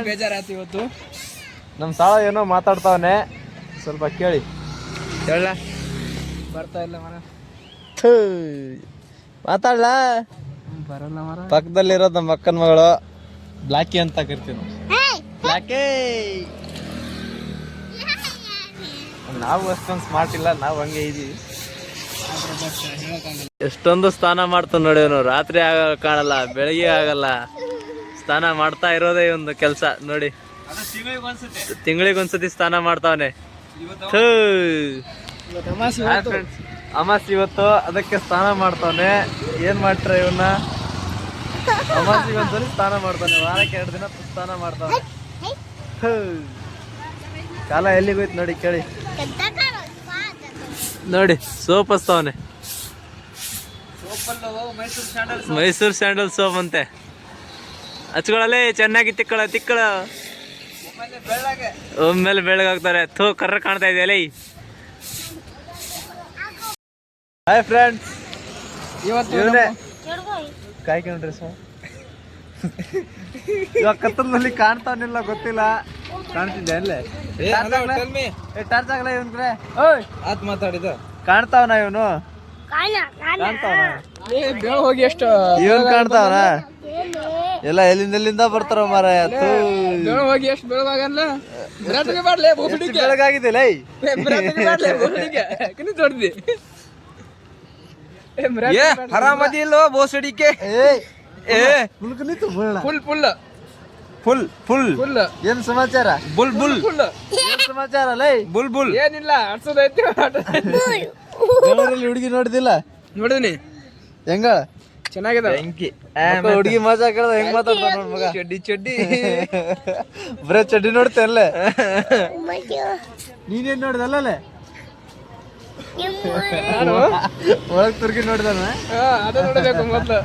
ಬೇಜಾರಾಯ್ತು ಇವತ್ತು. ನಮ್ಮ ಸಾಳ ಏನೋ ಮಾತಾಡ್ತಾವನೆ, ಸ್ವಲ್ಪ ಕೇಳಿ. ಹೇಳ ಬರ್ತಾ ಇಲ್ಲ ಮರ. ಮಾತಾಡ್ಲ ಬರಲ್ಲ ಮರ. ಪಕ್ಕದಲ್ಲಿರೋದು ನಮ್ಮ ಅಕ್ಕನ ಮಗಳು ಬ್ಲಾಕಿ ಅಂತ ಕರಿತೀವಿ ನಾವು. ಬ್ಲಾಕಿ ನಾವು ಅಷ್ಟೊಂದು ಸ್ಮಾರ್ಟ್ ಇಲ್ಲ, ನಾವು ಹಂಗೆ ಇದೀವಿ. ಎಷ್ಟೊಂದು ಸ್ನಾನ ಮಾಡ್ತಾನೆ ನೋಡಿ ಅವನು. ರಾತ್ರಿ ಕಾಣಲ್ಲ, ಬೆಳಿಗ್ಗೆ ಆಗಲ್ಲ, ಸ್ನಾನ ಮಾಡ್ತಾ ಇರೋದೇ ಒಂದು ಕೆಲಸ ನೋಡಿ. ತಿಂಗಳಿಗೊಂದ್ಸತಿ ಸ್ನಾನ ಮಾಡ್ತಾವನೆ. ಅಮಾಸಿ ಇವತ್ತು, ಅದಕ್ಕೆ ಸ್ನಾನ ಮಾಡ್ತಾವನೆ. ಏನ್ ಮಾಡ್ತಾರೆ ಇವನ್ನ? ಅಮಾಸಿಗೊಂದ್ಸಲಿ ಸ್ನಾನ ಮಾಡ್ತಾನೆ, ವಾರಕ್ಕೆ 2 ದಿನ ಸ್ನಾನ ಮಾಡ್ತಾವನೆ. ಕಾಲ ಎಲ್ಲಿಗೋಯ್ತು ನೋಡಿ, ಕೇಳಿ ನೋಡಿ. ಸೋಪ್ ಹಚ್ತಾವನೆ, ಮೈಸೂರು ಸ್ಯಾಂಡಲ್ ಸೋಪ್ ಅಂತೆ. ಹಚ್ಕೊಳ್ಳಲೇ, ಚೆನ್ನಾಗಿ ತಿಕ್ಕಳ ಒಮ್ಮೆಲೆ ಬೆಳಗಾಗ್ತಾರೆ. ಕರ್ರ ಕಾಣ್ತಾ ಇದೆಯಲ್ಲ. ಹಾಯ್ ಫ್ರೆಂಡ್ಸ್, ಇವತ್ತು ಕಾಯ್ಕೊಂಡ್ರಿ ಸರ್. ಇವಾಗ ಕತ್ತಲಲ್ಲಿ ಕಾಣ್ತಾವನಿಲ್ಲ, ಗೊತ್ತಿಲ್ಲ. ಕಾಣ್ತಿದ್ದೆ ಅಲ್ಲೇ ಟಾರ್ಚ್ ಆಗಲ್ಲ ಇವನ್ರೆ. ಆತ್ ಮಾತಾಡಿದ ಕಾಣ್ತಾವನ ಇವನು, ಕಾಣ್ತಾವನ ಹೋಗಿ ಎಷ್ಟು ಇವನ್ ಕಾಣ್ತಾವನ. ಎಲ್ಲ ಎಲ್ಲಿಂದ ಬರ್ತಾರ ಮಾರಾಯ. ಹೋಗಿ ಎಷ್ಟು ಬೆಳಗಾಗಲ್ಲ. ಬೆಳಗಾಗಿದ್ದಿಲ್ಲ ಹರಾಮದಿ ಇಲ್ಲೋ ಬೋಸಡಿಕೆ. ಫುಲ್ ಏನ್ ಸಮಾಚಾರ? ಬುಲ್ ಏನ್ ಸಮಾಚಾರ ಲೈ? ಬುಲ್ ಏನಿಲ್ಲ, ಅರ್ಸೋದೈತಿ. ಹುಡುಗಿ ನೋಡಿದಿಲ್ಲ? ನೋಡಿದೀನಿ. ಹೆಂಗ ಚೆನ್ನಾಗಿದೆ. ಹುಡುಗಿ ಮಜಾ ಕೇಳ್ದ ಹೆಂಗ್ ಮಾತಾಡ್ತಾವ ನೋಡ್ ಮಗ. ಚಡ್ಡಿ ಬರೇ ಚಡ್ಡಿ ನೋಡ್ತೇನೆ. ನೀನೇನ್ ನೋಡ್ದಲ್ಲೇ? ಒಳಗ್ ತುರ್ಗಿ ನೋಡ್ದಾನ. ಅದೇ ನೋಡಬೇಕು ಮೊದ್ಲು.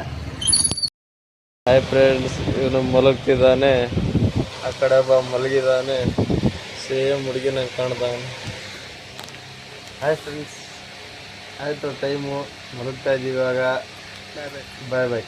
ಹಾಯ್ ಫ್ರೆಂಡ್ಸ್, ಇವನು ಮಲಗ್ತಿದ್ದಾನೆ. ಆ ಕಡೆ ಒಬ್ಬ ಮಲಗಿದ್ದಾನೆ. ಸೇಮ್ ಹುಡುಗಿ ನಂಗೆ ಕಾಣ್ತಾವನೆ. ಹಾಯ್ ಫ್ರೆಂಡ್ಸ್, ಆಯ್ತು ಟೈಮು, ಮಲಗ್ತಾ ಇದ್ದೀವಿ ಇವಾಗ. ಬಾಯ್ ಬಾಯ್.